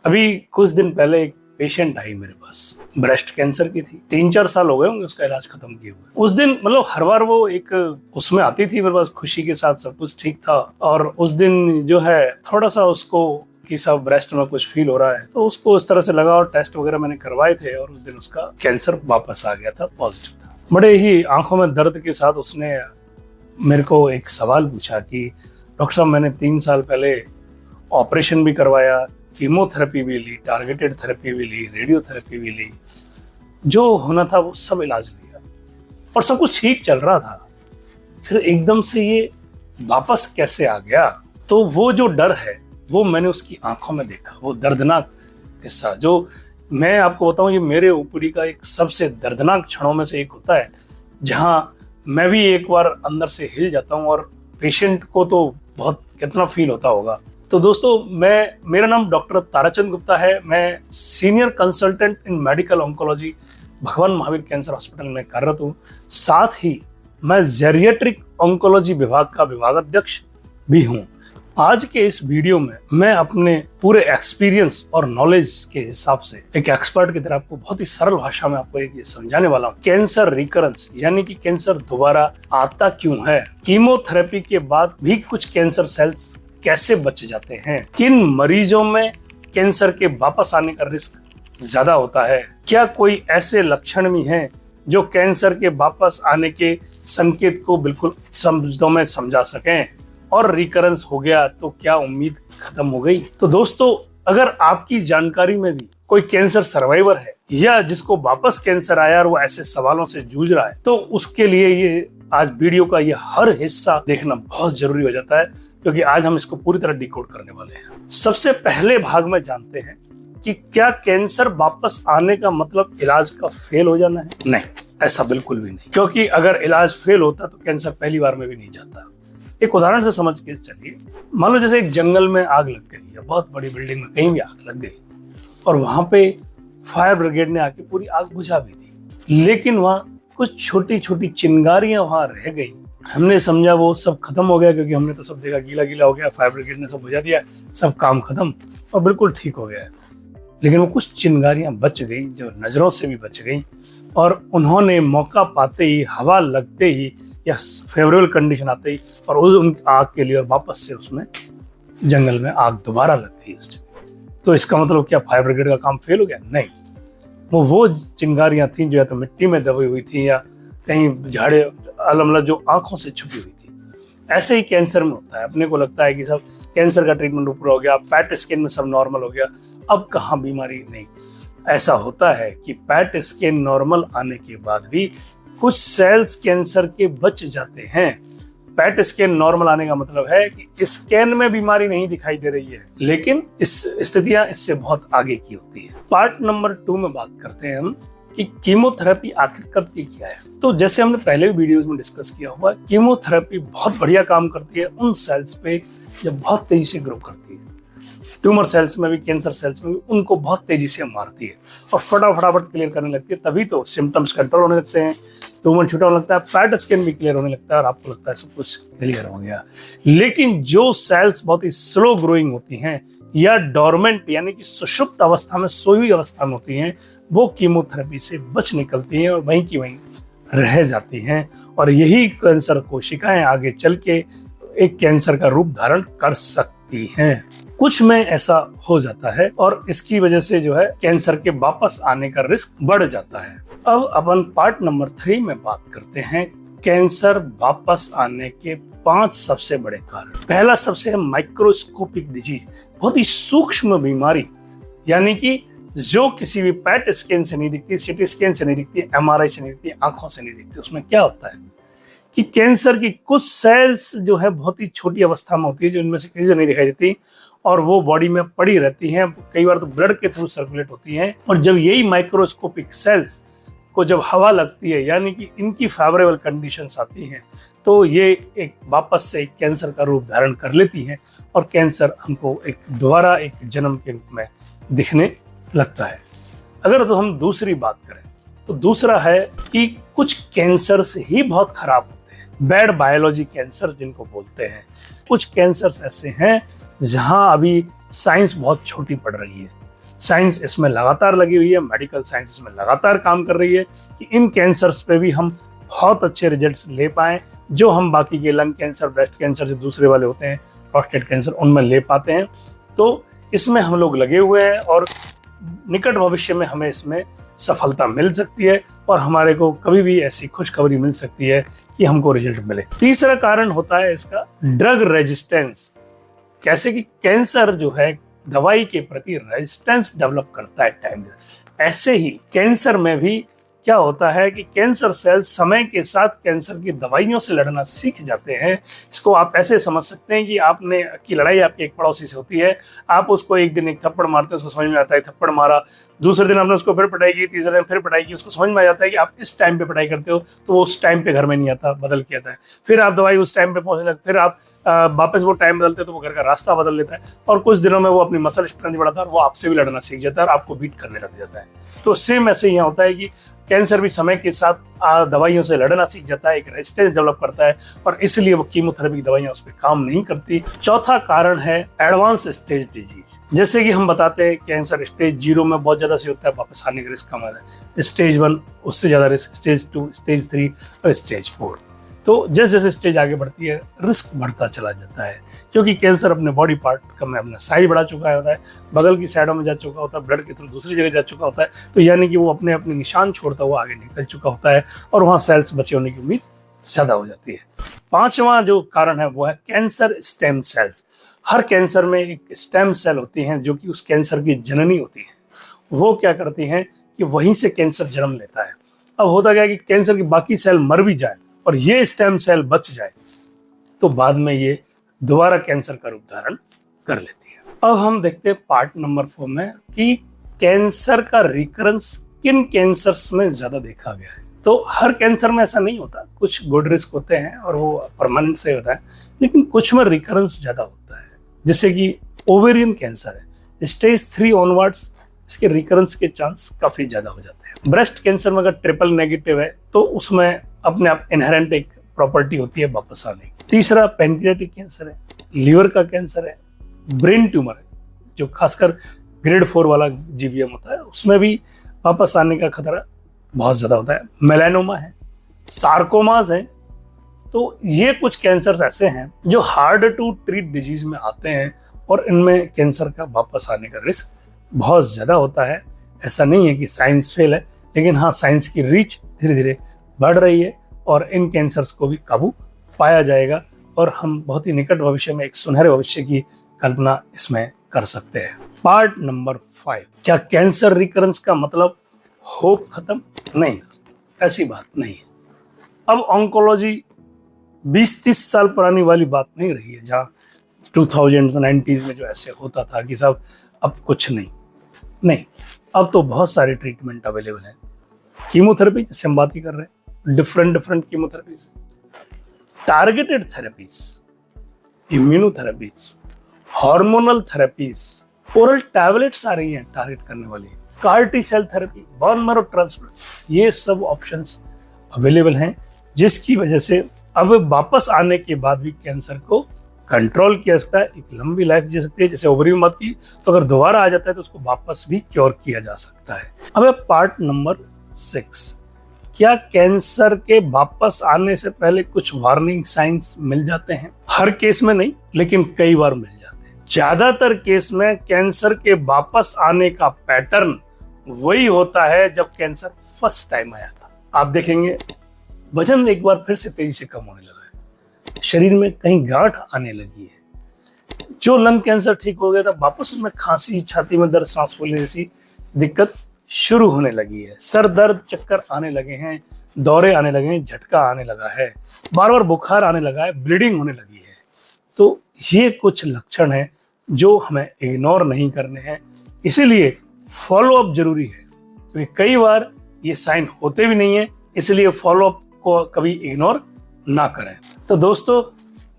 अभी कुछ दिन पहले एक पेशेंट आई मेरे पास, ब्रेस्ट कैंसर की थी। 3-4 साल हो गए होंगे उसका इलाज खत्म किए हुए। उस दिन मतलब हर बार वो एक उसमें आती थी मेरे पास खुशी के साथ, सब कुछ ठीक था। और उस दिन जो है थोड़ा सा उसको कि सब ब्रेस्ट में कुछ फील हो रहा है, तो उसको इस तरह से लगा और टेस्ट वगैरह मैंने करवाए थे और उस दिन उसका कैंसर वापस आ गया था, पॉजिटिव था। बड़े ही आंखों में दर्द के साथ उसने मेरे को एक सवाल पूछा कि डॉक्टर साहब, मैंने 3 साल पहले ऑपरेशन भी करवाया, कीमोथेरेपी भी ली, टारगेटेड थेरेपी भी ली, रेडियोथेरेपी भी ली, जो होना था वो सब इलाज लिया और सब कुछ ठीक चल रहा था। फिर एकदम से ये वापस कैसे आ गया? तो वो जो डर है वो मैंने उसकी आंखों में देखा, वो दर्दनाक किस्सा जो मैं आपको बताऊं, ये मेरे ऊपरी का एक सबसे दर्दनाक क्षणों में से एक होता है, जहां मैं भी एक बार अंदर से हिल जाता हूं और पेशेंट को तो बहुत कितना फील होता होगा। तो दोस्तों, मेरा नाम डॉक्टर ताराचंद गुप्ता है। मैं सीनियर कंसल्टेंट इन मेडिकल ऑन्कोलॉजी भगवान महावीर कैंसर हॉस्पिटल में कार्यरत हूँ। साथ ही मैं जेरिएट्रिक ऑन्कोलॉजी विभाग का विभागाध्यक्ष भी हूँ। आज के इस वीडियो में मैं अपने पूरे एक्सपीरियंस और नॉलेज के हिसाब से एक एक्सपर्ट की तरह आपको बहुत ही सरल भाषा में आपको एक समझाने वाला हूँ। कैंसर रिकरेंस यानी कि कैंसर दोबारा आता क्यों है, कीमोथेरेपी के बाद भी कुछ कैंसर सेल्स कैसे बच जाते हैं, किन मरीजों में कैंसर के वापस आने का रिस्क ज्यादा होता है, क्या कोई ऐसे लक्षण भी हैं जो कैंसर के वापस आने के संकेत को बिल्कुल शब्दों में समझा सकें, और रिकरेंस हो गया तो क्या उम्मीद खत्म हो गई? तो दोस्तों, अगर आपकी जानकारी में भी कोई कैंसर सर्वाइवर है या जिसको वापस कैंसर आया और वो ऐसे सवालों से जूझ रहा है, तो उसके लिए ये आज वीडियो का ये हर हिस्सा देखना बहुत जरूरी हो जाता है, क्योंकि आज हम इसको पूरी तरह डिकोड करने वाले हैं। सबसे पहले भाग में जानते हैं कि क्या कैंसर वापस आने का मतलब इलाज का फेल हो जाना है? नहीं, ऐसा बिल्कुल भी नहीं, क्योंकि अगर इलाज फेल होता तो कैंसर पहली बार में भी नहीं जाता। एक उदाहरण से समझ के चलिए। मान लो जैसे एक जंगल में आग लग गई, या बहुत बड़ी बिल्डिंग में कहीं भी आग लग गई और वहां पे फायर ब्रिगेड ने आके पूरी आग बुझा भी दी, लेकिन वहां कुछ छोटी छोटी चिंगारियां वहां रह गई। हमने समझा वो सब खत्म हो गया, क्योंकि हमने तो सब देखा गीला गीला हो गया, फायर ब्रिगेड ने सब बुझा दिया, सब काम खत्म और बिल्कुल ठीक हो गया। लेकिन वो कुछ चिंगारियां बच गई जो नजरों से भी बच गई, और उन्होंने मौका पाते ही, हवा लगते ही या फेवरेबल कंडीशन आते ही और उन आग के लिए और वापस से उसमें जंगल में आग दोबारा लग गई उस जगह। तो इसका मतलब क्या फायर ब्रिगेड का काम फेल हो गया? नहीं, वो चिंगारियां थी जो या तो मिट्टी में दबी हुई थी या कहीं झाड़े अलमला जो आंखों से छुपी हुई थी। ऐसे ही कैंसर में होता है। अपने को लगता है कि सब कैंसर का ट्रीटमेंट ऊपर हो गया, पैट स्कैन में सब नॉर्मल हो गया, अब कहाँ बीमारी। नहीं, ऐसा होता है कि पैट स्कैन नॉर्मल आने के बाद भी कुछ सेल्स कैंसर के बच जाते हैं। पैट स्कैन नॉर्मल आने का मतलब है कि स्कैन में बीमारी नहीं दिखाई दे रही है, लेकिन इस स्थितियां इससे बहुत आगे की होती है। पार्ट नंबर 2 में बात करते हैं हम कि कीमोथेरेपी आखिर करती क्या है। तो जैसे हमने पहले भी वीडियोस में डिस्कस किया हुआ, कीमोथेरेपी बहुत बढ़िया काम करती है उन सेल्स पे जो बहुत तेजी से ग्रो करती है। ट्यूमर सेल्स में भी, कैंसर सेल्स में भी उनको बहुत तेजी से मारती है और फटाफट क्लियर करने लगती है। तभी तो सिम्टम्स कंट्रोल होने लगते हैं, ट्यूमर छूटा होने लगता है, पैट स्कैन भी क्लियर होने लगता है और आपको लगता है सब कुछ क्लियर हो गया। लेकिन जो सेल्स बहुत ही स्लो ग्रोइंग होती हैं या डोरमेंट यानी कि सुषुप्त अवस्था में, सोई हुई अवस्था में होती हैं, वो कीमोथेरेपी से बच निकलती हैं और वहीं की वहीं रह जाती हैं, और यही कैंसर कोशिकाएं आगे चल के एक कैंसर का रूप धारण कर सकती हैं। कुछ में ऐसा हो जाता है और इसकी वजह से जो है कैंसर के वापस आने का रिस्क बढ़ जाता है। अब अपन पार्ट नंबर 3 में बात करते हैं कैंसर वापस आने के 5 सबसे बड़े कारण। पहला सबसे है माइक्रोस्कोपिक डिजीज, बहुत ही सूक्ष्म बीमारी, यानी कि जो किसी भी पैट स्कैन से नहीं दिखती, सीटी स्कैन से नहीं दिखती, एमआरआई से नहीं दिखती, आंखों से नहीं दिखती। उसमें क्या होता है कि कैंसर की कुछ सेल्स जो है बहुत ही छोटी अवस्था में होती है, जो इनमें से किसी से नहीं दिखाई देती और वो बॉडी में पड़ी रहती हैं, कई बार तो ब्लड के थ्रू सर्कुलेट होती हैं। और जब यही माइक्रोस्कोपिक सेल्स को जब हवा लगती है, यानी कि इनकी फेवरेबल कंडीशंस आती हैं, तो ये एक वापस से एक कैंसर का रूप धारण कर लेती हैं और कैंसर हमको एक दोबारा एक जन्म के रूप में दिखने लगता है। अगर तो हम दूसरी बात करें तो दूसरा है कि कुछ कैंसर्स ही बहुत खराब होते हैं, बैड बायोलॉजी कैंसर जिनको बोलते हैं। कुछ कैंसर्स ऐसे हैं जहां अभी साइंस बहुत छोटी पड़ रही है, साइंस इसमें लगातार लगी हुई है, मेडिकल साइंस इसमें लगातार काम कर रही है कि इन कैंसर्स पे भी हम बहुत अच्छे रिजल्ट्स ले पाएं, जो हम बाकी के लंग कैंसर, ब्रेस्ट कैंसर से दूसरे वाले होते हैं, प्रोस्टेट कैंसर, उनमें ले पाते हैं। तो इसमें हम लोग लगे हुए हैं और निकट भविष्य में हमें इसमें सफलता मिल सकती है और हमारे को कभी भी ऐसी खुशखबरी मिल सकती है कि हमको रिजल्ट मिले। तीसरा कारण होता है इसका ड्रग रेजिस्टेंस। कैसे कि कैंसर जो है दवाई के प्रति रेजिस्टेंस डेवलप करता है टाइम, ऐसे ही कैंसर में भी क्या होता है कि कैंसर सेल्स समय के साथ कैंसर की दवाइयों से लड़ना सीख जाते हैं। इसको आप ऐसे समझ सकते हैं कि आपने की लड़ाई आपके एक पड़ोसी से होती है, आप उसको एक दिन एक थप्पड़ मारते हैं, उसको समझ में आता है थप्पड़ मारा, दूसरे दिन आपने उसको फिर पिटाई की, तीसरे दिन फिर पिटाई की, उसको समझ में आ जाता है कि आप इस टाइम पे पिटाई करते हो, तो वो उस टाइम पे घर में नहीं आता, बदल के आता है। फिर आप दवाई उस टाइम पे पहुंचने लगते, फिर आप वापस वो टाइम बदलते तो वो घर का रास्ता बदल लेता है और कुछ दिनों में वो अपनी मसल स्ट्रेंथ बढ़ाता है और वो आपसे भी लड़ना सीख जाता है और आपको बीट करने लग जाता है। तो सेम ऐसे ही यहाँ होता है कि कैंसर भी समय के साथ दवाइयों से लड़ना सीख जाता है, एक रेजिस्टेंस डेवलप करता है और इसलिए वो कीमोथेरेपी की दवाइयां उस पर काम नहीं करती। चौथा कारण है एडवांस स्टेज डिजीज। जैसे कि हम बताते हैं कैंसर स्टेज 0 में बहुत ज्यादा से होता है, वापस आने का रिस्क कम आता है, स्टेज 1 उससे ज्यादा रिस्क, स्टेज 2, स्टेज 3 और स्टेज 4। तो जैसे जैसे स्टेज आगे बढ़ती है रिस्क बढ़ता चला जाता है, क्योंकि कैंसर अपने बॉडी पार्ट का में अपना साइज बढ़ा चुका होता है, बगल की साइडों में जा चुका होता है, ब्लड के थ्रू दूसरी जगह जा चुका होता है, तो यानी कि वो अपने अपने निशान छोड़ता हुआ आगे निकल चुका होता है और वहाँ सेल्स बचे होने की उम्मीद ज्यादा हो जाती है। पांचवा जो कारण है वो है कैंसर स्टेम सेल्स। हर कैंसर में एक स्टेम सेल होती हैं जो कि उस कैंसर की जननी होती है। वो क्या करती हैं कि वहीं से कैंसर जन्म लेता है। अब होता क्या है कि कैंसर की बाकी सेल मर भी जाए और ये स्टेम सेल बच जाए तो बाद में ये दोबारा कैंसर का रूप धारण कर लेती है। अब हम देखते हैं पार्ट नंबर 4 में कि कैंसर का रिकरेंस किन कैंसर्स में ज्यादा देखा गया है। तो हर कैंसर में ऐसा नहीं होता, कुछ गुड रिस्क होते हैं और वो परमानेंट से होता है, लेकिन कुछ में रिकरेंस ज्यादा होता है। जैसे कि ओवेरियन कैंसर है, स्टेज 3 ऑनवर्ड्स इसके रिकरेंस के चांस काफी ज्यादा हो जाते हैं। ब्रेस्ट कैंसर में अगर ट्रिपल नेगेटिव है तो उसमें अपने आप इनहेरेंट एक प्रॉपर्टी होती है वापस आने की। तीसरा पैनक्रियाटिक कैंसर है, लीवर का कैंसर है, ब्रेन ट्यूमर है जो खासकर ग्रेड 4 वाला जीवीएम होता है, उसमें भी वापस आने का खतरा बहुत ज्यादा होता है। मेलानोमा है, सार्कोमास है। तो ये कुछ कैंसर्स ऐसे हैं जो हार्ड टू ट्रीट डिजीज में आते हैं और इनमें कैंसर का वापस आने का रिस्क बहुत ज्यादा होता है। ऐसा नहीं है कि साइंस फेल है, लेकिन हाँ साइंस की रीच धीरे धीरे बढ़ रही है और इन कैंसर्स को भी काबू पाया जाएगा और हम बहुत ही निकट भविष्य में एक सुनहरे भविष्य की कल्पना इसमें कर सकते हैं। पार्ट नंबर 5, क्या कैंसर रिकरेंस का मतलब होप खत्म? नहीं, ऐसी बात नहीं है। अब ऑन्कोलॉजी 20-30 साल पुरानी वाली बात नहीं रही है, जहाँ 2090s में जो ऐसे होता था कि सब अब कुछ नहीं, अब तो बहुत सारे ट्रीटमेंट अवेलेबल हैं। कीमोथेरेपी जैसे हम बात ही कर रहे हैं, different chemotherapies, targeted therapies, immunotherapies, hormonal therapies, oral tablets आ रही हैं टारगेट करने वाली, car T cell therapy, bone marrow transplant, ये सब ऑप्शंस अवेलेबल हैं, जिसकी वजह से अब वापस आने के बाद भी कैंसर को कंट्रोल किया सकता है, एक लंबी लाइफ जी सकती है। जैसे ओवरी में बात की, तो अगर दोबारा आ जाता है तो उसको वापस भी क्योर किया जा सकता है। अब पार्ट नंबर 6, क्या कैंसर के वापस आने से पहले कुछ वार्निंग साइंस मिल जाते हैं? हर केस में नहीं, लेकिन कई बार मिल जाते हैं। ज्यादातर केस में कैंसर के वापस आने का पैटर्न वही होता है जब कैंसर फर्स्ट टाइम आया था। आप देखेंगे वजन एक बार फिर से तेजी से कम होने लगा है, शरीर में कहीं गांठ आने लगी है। जो लंग कैंसर ठीक हो गया था वापस उसमें खांसी, छाती में दर्द, सांस फूलने जैसी दिक्कत शुरू होने लगी है, सर दर्द, चक्कर आने लगे हैं, दौरे आने लगे हैं, झटका आने लगा है, बार बार बुखार आने लगा है, ब्लीडिंग होने लगी है। तो ये कुछ लक्षण हैं जो हमें इग्नोर नहीं करने हैं, इसीलिए फॉलोअप जरूरी है, क्योंकि कई बार ये साइन होते भी नहीं है, इसलिए फॉलोअप को कभी इग्नोर ना करें। तो दोस्तों,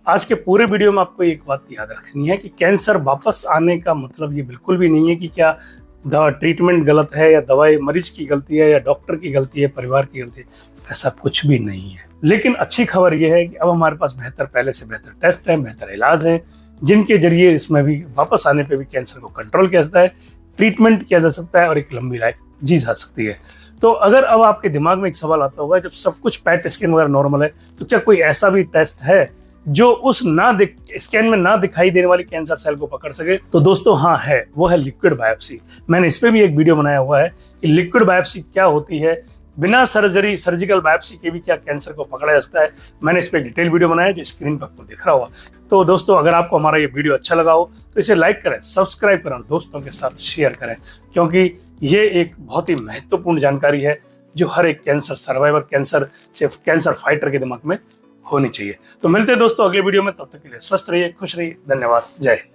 आज के पूरे वीडियो में आपको एक बात याद रखनी है कि कैंसर वापस आने का मतलब ये बिल्कुल भी नहीं है कि क्या ट्रीटमेंट गलत है या दवाई मरीज की गलती है या डॉक्टर की गलती है, परिवार की गलती है, ऐसा कुछ भी नहीं है। लेकिन अच्छी खबर यह है कि अब हमारे पास पहले से बेहतर टेस्ट हैं, बेहतर इलाज हैं, जिनके जरिए इसमें भी वापस आने पे भी कैंसर को कंट्रोल किया जाता है। ट्रीटमेंट किया जा सकता है और एक लंबी लाइफ जी जा सकती है। तो अगर अब आपके दिमाग में एक सवाल आता होगा, जब सब कुछ पैट स्कैन वगैरह नॉर्मल है, तो क्या कोई ऐसा भी टेस्ट है जो उस स्कैन में ना दिखाई देने वाली कैंसर सेल को पकड़ सके? तो दोस्तों हाँ है, वो है लिक्विड बायोप्सी। मैंने इस पे भी एक वीडियो बनाया हुआ है कि लिक्विड बायोप्सी क्या होती है, बिना सर्जिकल बायोप्सी के भी क्या कैंसर को पकड़ा जा सकता है। मैंने इस पे एक डिटेल वीडियो बनाया जो स्क्रीन पर आपको दिख रहा होगा। तो दोस्तों अगर आपको हमारा ये वीडियो अच्छा लगा हो तो इसे लाइक करें, सब्सक्राइब करें, दोस्तों के साथ शेयर करें, क्योंकि ये एक बहुत ही महत्वपूर्ण जानकारी है जो हर एक कैंसर सर्वाइवर, कैंसर फाइटर के दिमाग में होनी चाहिए। तो मिलते हैं दोस्तों अगले वीडियो में, तब तक के लिए स्वस्थ रहिए, खुश रहिए, धन्यवाद, जय हिंद।